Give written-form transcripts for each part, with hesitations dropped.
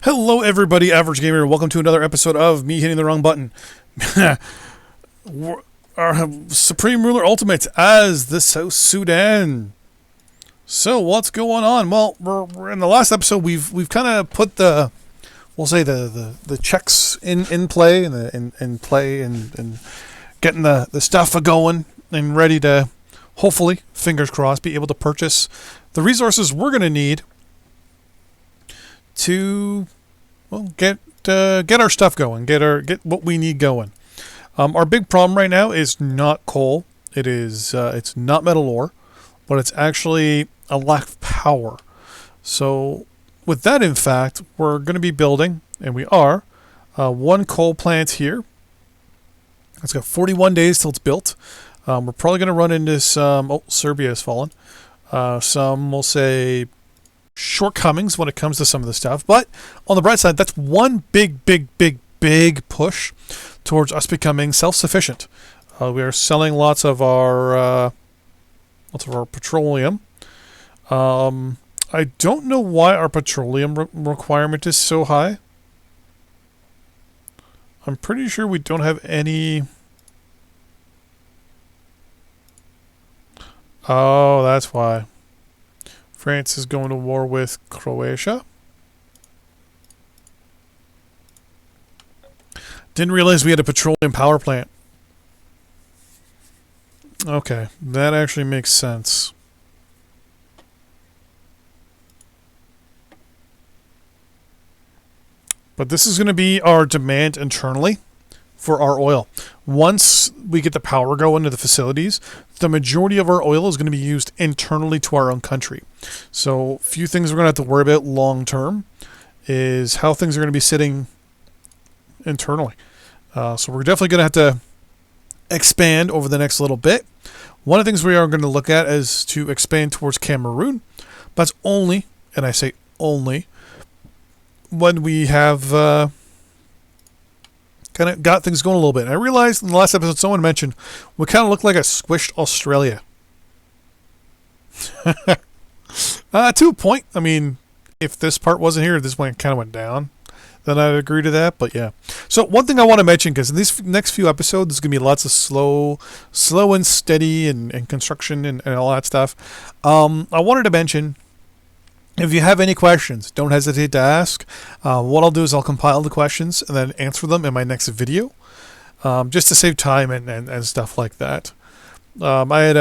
Hello everybody, Average Gamer. Welcome to another episode of me hitting the wrong button. Our Supreme Ruler Ultimate as the South Sudan. So what's going on? Well, we're in the last episode we've kind of put the checks in play and play and getting the stuff going and ready to hopefully, fingers crossed, be able to purchase the resources we're going to need to get our stuff going, get what we need going. Our big problem right now is not coal. It's not metal ore, but it's actually a lack of power. So with that, in fact, we're going to be building, and we are, one coal plant here. It's got 41 days till it's built. We're probably going to run into some. Serbia has fallen. Some will say shortcomings when it comes to some of the stuff, but on the bright side, that's one big push towards us becoming self-sufficient. We are selling lots of our petroleum. I don't know why our petroleum requirement is so high. I'm pretty sure we don't have any. Oh, that's why. France is going to war with Croatia. Didn't realize we had a petroleum power plant. Okay, that actually makes sense. But this is going to be our demand internally for our oil. Once we get the power going to the facilities, the majority of our oil is going to be used internally to our own country. So few things we're going to have to worry about long term is how things are going to be sitting internally. So we're definitely going to have to expand over the next little bit. One of the things we are going to look at is to expand towards Cameroon. But that's only, and I say only, when we have kind of got things going a little bit. And I realized in the last episode someone mentioned we kind of look like a squished Australia. To a point. I mean, if this part wasn't here, this one kind of went down, then I'd agree to that. But yeah. So one thing I want to mention, because in these next few episodes, there's going to be lots of slow and steady and construction and all that stuff. I wanted to mention, if you have any questions, don't hesitate to ask. What I'll do is I'll compile the questions and then answer them in my next video, just to save time and stuff like that. I had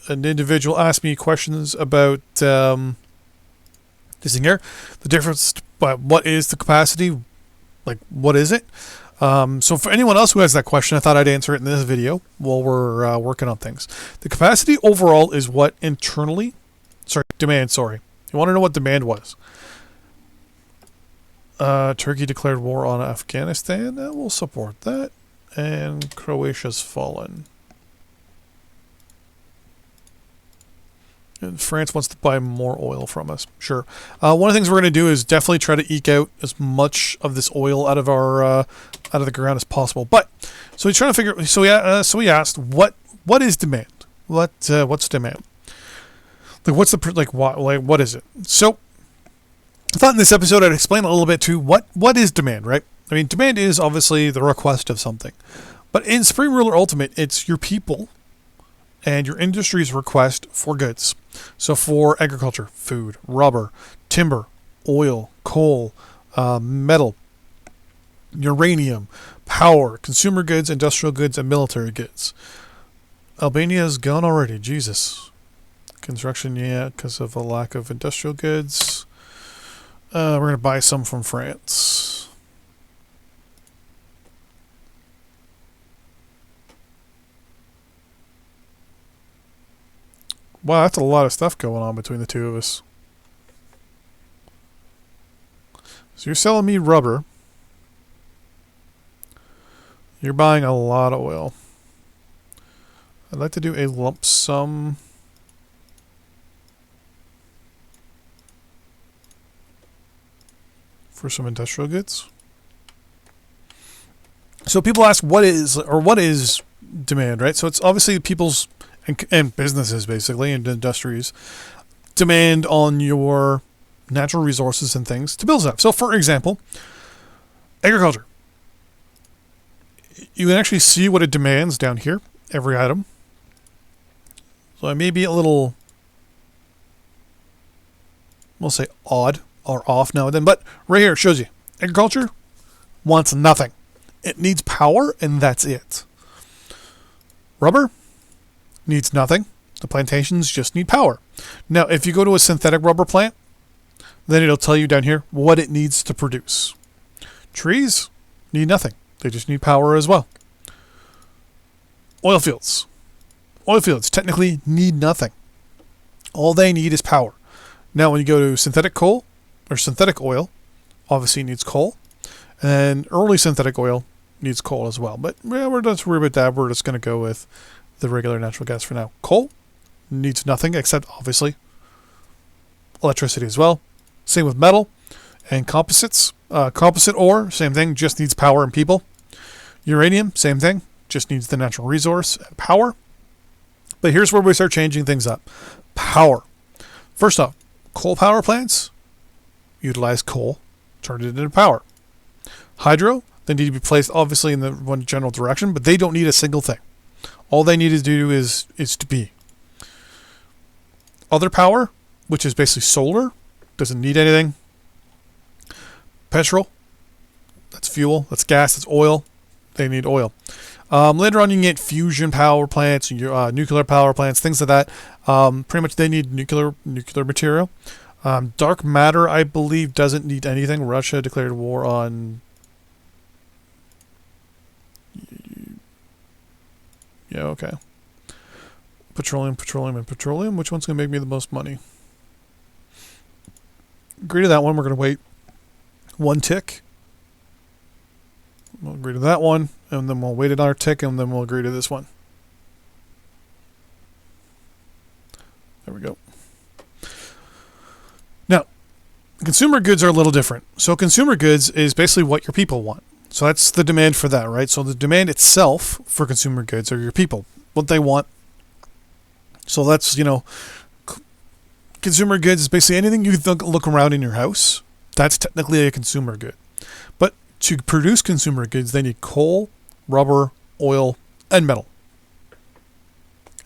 an individual ask me questions about this thing here, the difference. What is the capacity? Like, what is it? So for anyone else who has that question, I thought I'd answer it in this video while we're working on things. The capacity overall is what internally. Demand, sorry. You want to know what demand was? Turkey declared war on Afghanistan. We'll support that. And Croatia's fallen. And France wants to buy more oil from us. Sure. One of the things we're going to do is definitely try to eke out as much of this oil out of our out of the ground as possible. But so he's trying to figure. So we asked, what is demand? What's demand? Like, what's the what is it? So I thought in this episode I'd explain a little bit to what is demand, right? I mean, demand is obviously the request of something, but in Supreme Ruler Ultimate, it's your people and your industry's request for goods. So for agriculture, food, rubber, timber, oil, coal, metal, uranium, power, consumer goods, industrial goods, and military goods. Albania's gone already. Jesus. Construction, yeah, because of a lack of industrial goods. We're going to buy some from France. Wow, that's a lot of stuff going on between the two of us. So you're selling me rubber. You're buying a lot of oil. I'd like to do a lump sum. For some industrial goods. So people ask what is demand, right? So it's obviously people's and businesses basically and industries demand on your natural resources and things to build stuff. So, for example, agriculture. You can actually see what it demands down here, every item. So it may be a little, we'll say odd or off now and then, but right here it shows you. Agriculture wants nothing. It needs power, and that's it. Rubber needs nothing. The plantations just need power. Now, if you go to a synthetic rubber plant, then it'll tell you down here what it needs to produce. Trees need nothing. They just need power as well. Oil fields. Oil fields technically need nothing. All they need is power. Now, when you go to synthetic coal or synthetic oil, obviously it needs coal. And early synthetic oil needs coal as well. But yeah, we're not worried about that. We're just going to go with the regular natural gas for now. Coal needs nothing except, obviously, electricity as well. Same with metal and composites. Composite ore, same thing, just needs power and people. Uranium, same thing, just needs the natural resource and power. But here's where we start changing things up. Power. First off, coal power plants utilize coal, turn it into power. Hydro, they need to be placed obviously in the one general direction, but they don't need a single thing. All they need to do is to be. Other power, which is basically solar, doesn't need anything. Petrol, that's fuel, that's gas, that's oil. They need oil. Later on, you can get fusion power plants, nuclear power plants, things like that. Pretty much, they need nuclear material. Dark matter, I believe, doesn't need anything. Russia declared war on. Yeah, okay. Petroleum, and petroleum. Which one's going to make me the most money? Agree to that one. We're going to wait one tick. We'll agree to that one, and then we'll wait another tick, and then we'll agree to this one. There we go. Now, consumer goods are a little different. So consumer goods is basically what your people want. So that's the demand for that, right? So the demand itself for consumer goods are your people, what they want. So that's, consumer goods is basically anything you look around in your house. That's technically a consumer good. But to produce consumer goods, they need coal, rubber, oil, and metal.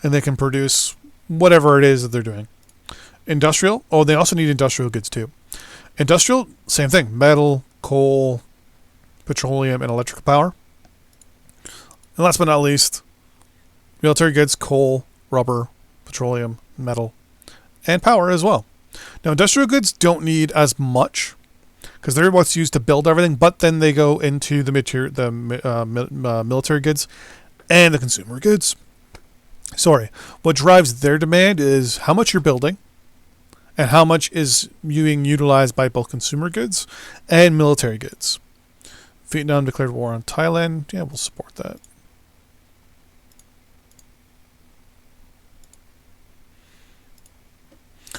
And they can produce whatever it is that they're doing. Industrial, they also need industrial goods too. Industrial, same thing. Metal, coal, petroleum, and electrical power. And last but not least, military goods, coal, rubber, petroleum, metal, and power as well. Now, industrial goods don't need as much because they're what's used to build everything, but then they go into the military goods and the consumer goods. Sorry, what drives their demand is how much you're building and how much is being utilized by both consumer goods and military goods. Vietnam declared war on Thailand. Yeah, we'll support that.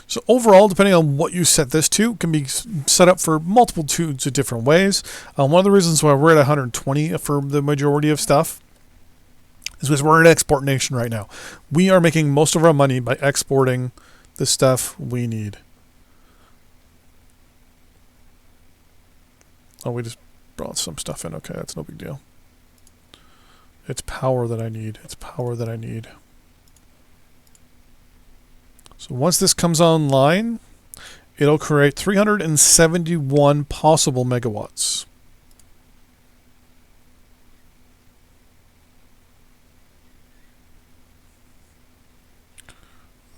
So overall, depending on what you set this to, can be set up for multitudes of different ways. One of the reasons why we're at 120 for the majority of stuff is because we're an export nation right now. We are making most of our money by exporting the stuff we need. Oh, we just brought some stuff in. Okay, that's no big deal. It's power that I need. It's power that I need. So once this comes online, it'll create 371 possible megawatts.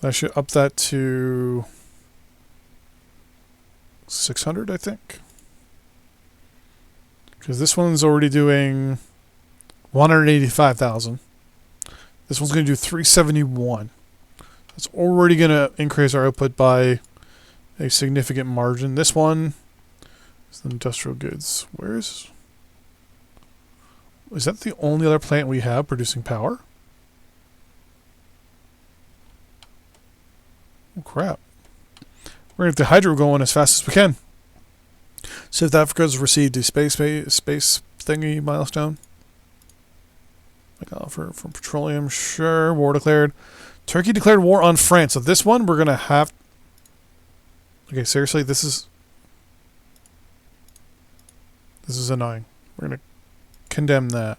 I should up that to 600, I think. Because this one's already doing 185,000. This one's going to do 371. That's already going to increase our output by a significant margin. This one is the industrial goods. Is that the only other plant we have producing power? Oh, crap. We're going to get the hydro going as fast as we can. South Africa's received a space thingy milestone. Like offer from petroleum. Sure. War declared. Turkey declared war on France. So this one we're going to have... Okay, seriously, this is annoying. We're gonna condemn that.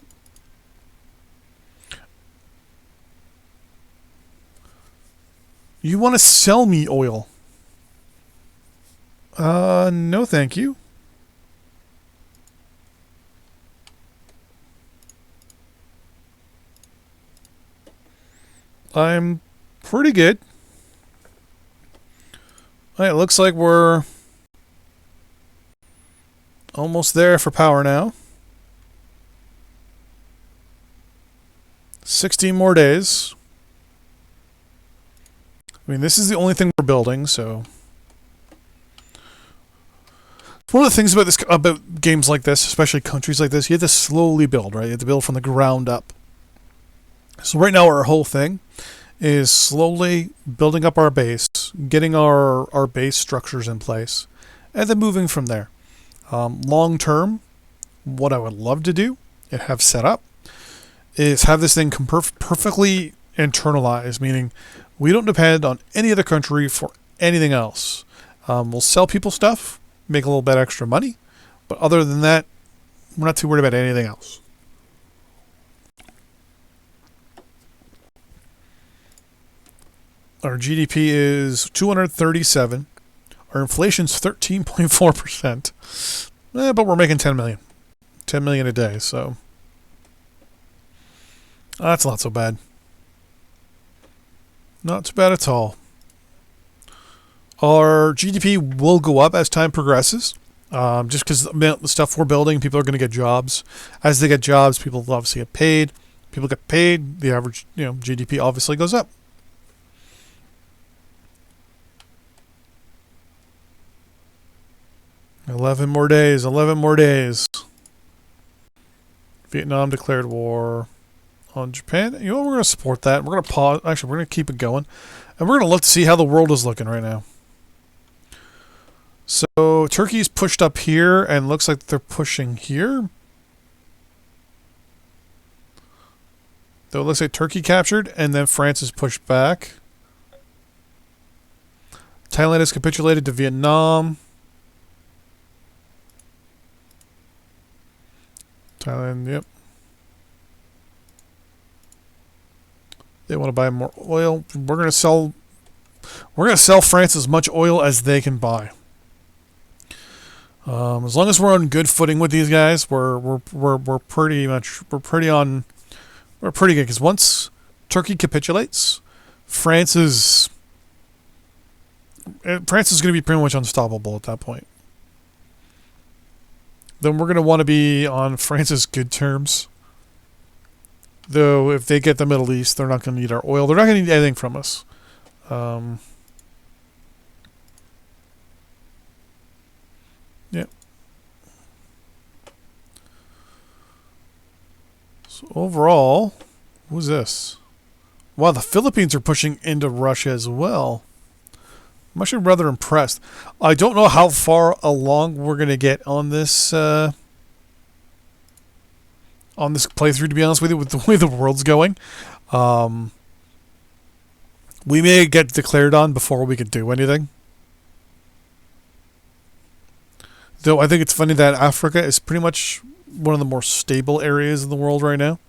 You want to sell me oil? No, thank you. I'm pretty good. All right, looks like we're almost there for power now. 16 more days. I mean, this is the only thing we're building, so one of the things about games like this, especially countries like this, you have to slowly build, right? You have to build from the ground up. So right now our whole thing is slowly building up our base, getting our base structures in place, and then moving from there. Long term, what I would love to do and have set up is have this thing perfectly internalized, meaning we don't depend on any other country for anything else. We'll sell people stuff, make a little bit extra money, but other than that, we're not too worried about anything else. Our GDP is 237. Our inflation's 13.4%. But we're making 10 million. 10 million a day, so that's not so bad. Not too bad at all. Our GDP will go up as time progresses. Just because the stuff we're building, people are going to get jobs. As they get jobs, people obviously get paid. People get paid, the average GDP obviously goes up. Eleven more days. Vietnam declared war on Japan. You know what? We're going to support that. We're going to pause. Actually, we're going to keep it going. And we're going to look to see how the world is looking right now. So, Turkey's pushed up here and looks like they're pushing here. Though it looks like Turkey captured and then France is pushed back. Thailand has capitulated to Vietnam. Thailand, yep. They want to buy more oil. We're gonna sell France as much oil as they can buy. As long as we're on good footing with these guys, we're pretty good. Because once Turkey capitulates, France is going to be pretty much unstoppable at that point. Then we're going to want to be on France's good terms. Though if they get the Middle East, they're not going to need our oil. They're not going to need anything from us. Yeah. So overall, who's this? Wow, the Philippines are pushing into Russia as well. I'm actually rather impressed. I don't know how far along we're going to get on this playthrough, to be honest with you, with the way the world's going. We may get declared on before we could do anything. Though I think it's funny that Africa is pretty much one of the more stable areas in the world right now.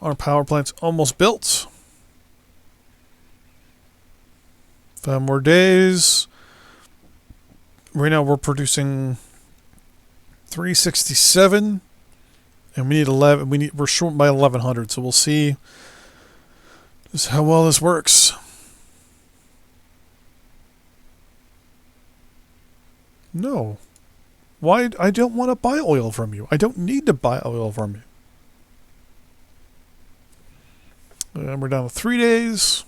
Our power plant's almost built. 5 more days. Right now we're producing 367, and we need 11. We're short by 1100, so we'll see just how well this works. No, why? I don't want to buy oil from you. I don't need to buy oil from you. And we're down to 3 days.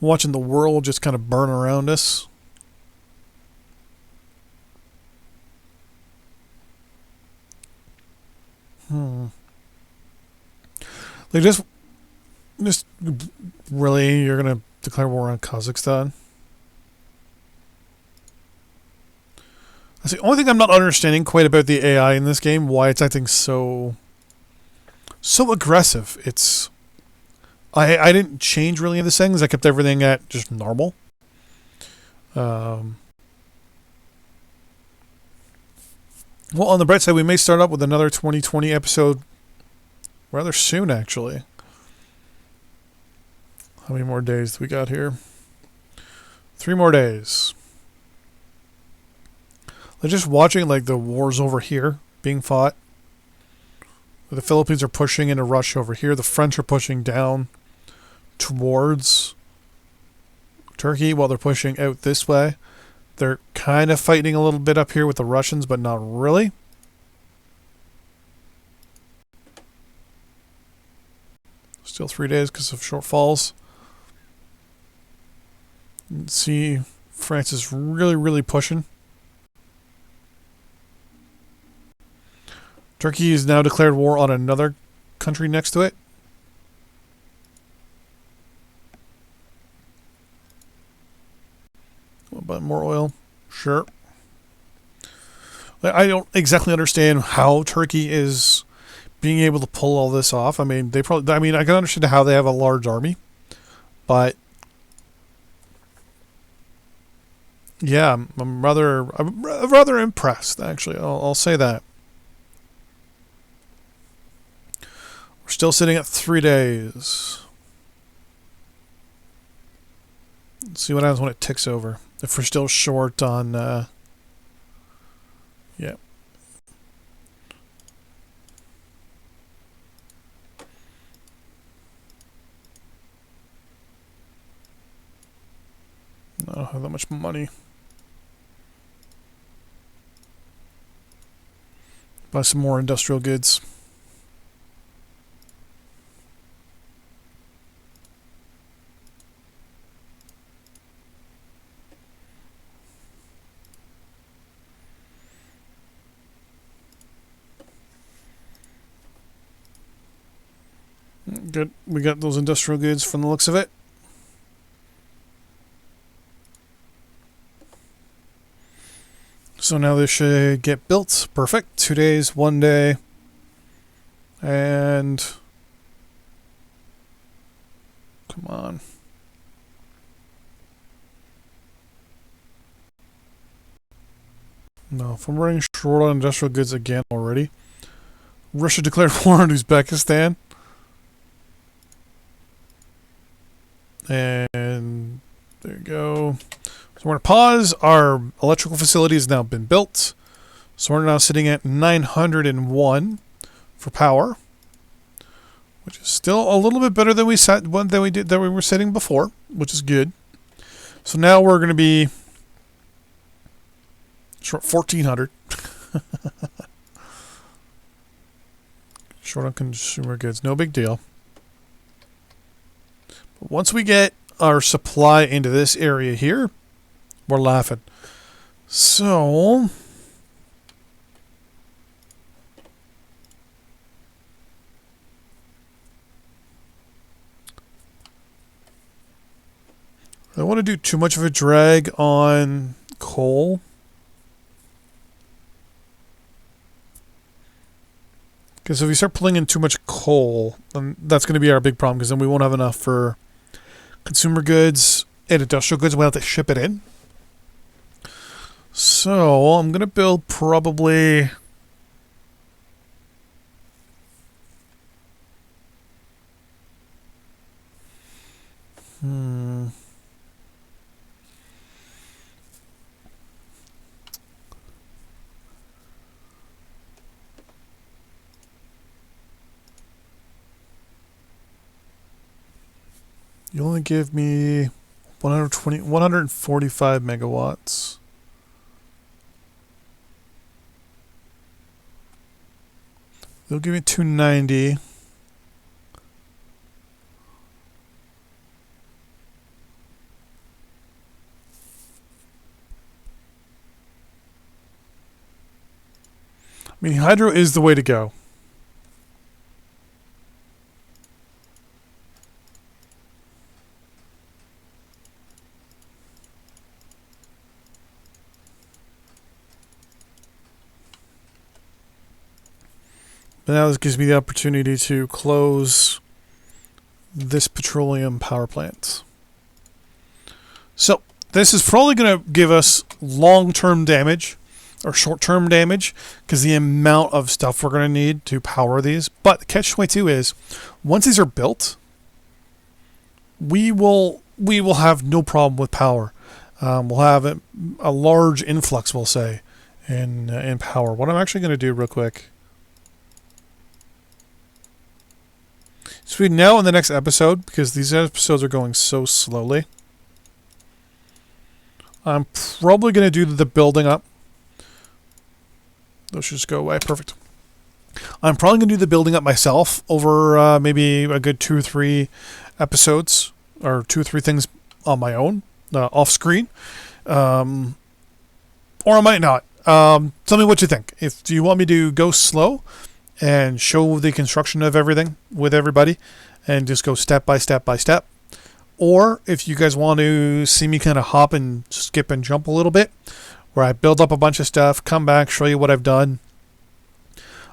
Watching the world just kind of burn around us. Like just really, you're gonna declare war on Kazakhstan? That's the only thing I'm not understanding quite about the AI in this game. Why it's acting so aggressive. I didn't change really the settings. I kept everything at just normal. Well, on the bright side, we may start up with another 2020 episode rather soon, actually. How many more days do we got here? 3 more days. They're just watching like the wars over here being fought. The Philippines are pushing into Russia over here. The French are pushing down towards Turkey while they're pushing out this way. They're kind of fighting a little bit up here with the Russians, but not really. Still 3 days because of shortfalls. You can see France is really pushing. Turkey has now declared war on another country next to it. But more oil? Sure. I don't exactly understand how Turkey is being able to pull all this off. I mean, I can understand how they have a large army, but yeah, I'm rather impressed. Actually, I'll say that. We're still sitting at 3 days. Let's see what happens when it ticks over. If we're still short on, yeah. I don't have that much money. Buy some more industrial goods. Good. We got those industrial goods from the looks of it. So now this should get built. Perfect. 2 days, 1 day. And come on. No, if I'm running short on industrial goods again already. Russia declared war on Uzbekistan. And there you go. So we're going to pause. Our electrical facility has now been built. So we're now sitting at 901 for power, which is still a little bit better than we were setting before, which is good. So now we're going to be short 1400. Short on consumer goods, no big deal. But once we get our supply into this area here, we're laughing. So I don't want to do too much of a drag on coal. Because if we start pulling in too much coal, then that's going to be our big problem, because then we won't have enough for consumer goods and industrial goods. We'll have to ship it in. So I'm going to build probably... You only give me 145 megawatts. They'll give me 290. I mean, hydro is the way to go. But now this gives me the opportunity to close this petroleum power plant. So this is probably going to give us long-term damage or short-term damage because the amount of stuff we're going to need to power these. But the catch-22 is once these are built, we will have no problem with power. We'll have a large influx, we'll say, in power. What I'm actually going to do real quick. So we know in the next episode, because these episodes are going so slowly, I'm probably going to do the building up. Those should just go away. Perfect. I'm probably going to do the building up myself over maybe a good 2 or 3 episodes, or 2 or 3 things on my own, off screen. Or I might not. Tell me what you think. Do you want me to go slow and show the construction of everything with everybody and just go step by step by step? Or if you guys want to see me kind of hop and skip and jump a little bit, where I build up a bunch of stuff, come back, show you what I've done,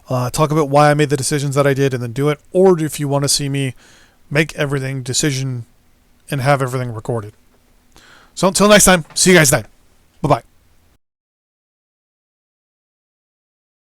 talk about why I made the decisions that I did, and then do it. Or if you want to see me make everything decision and have everything recorded. So until next time, see you guys then. Bye-bye.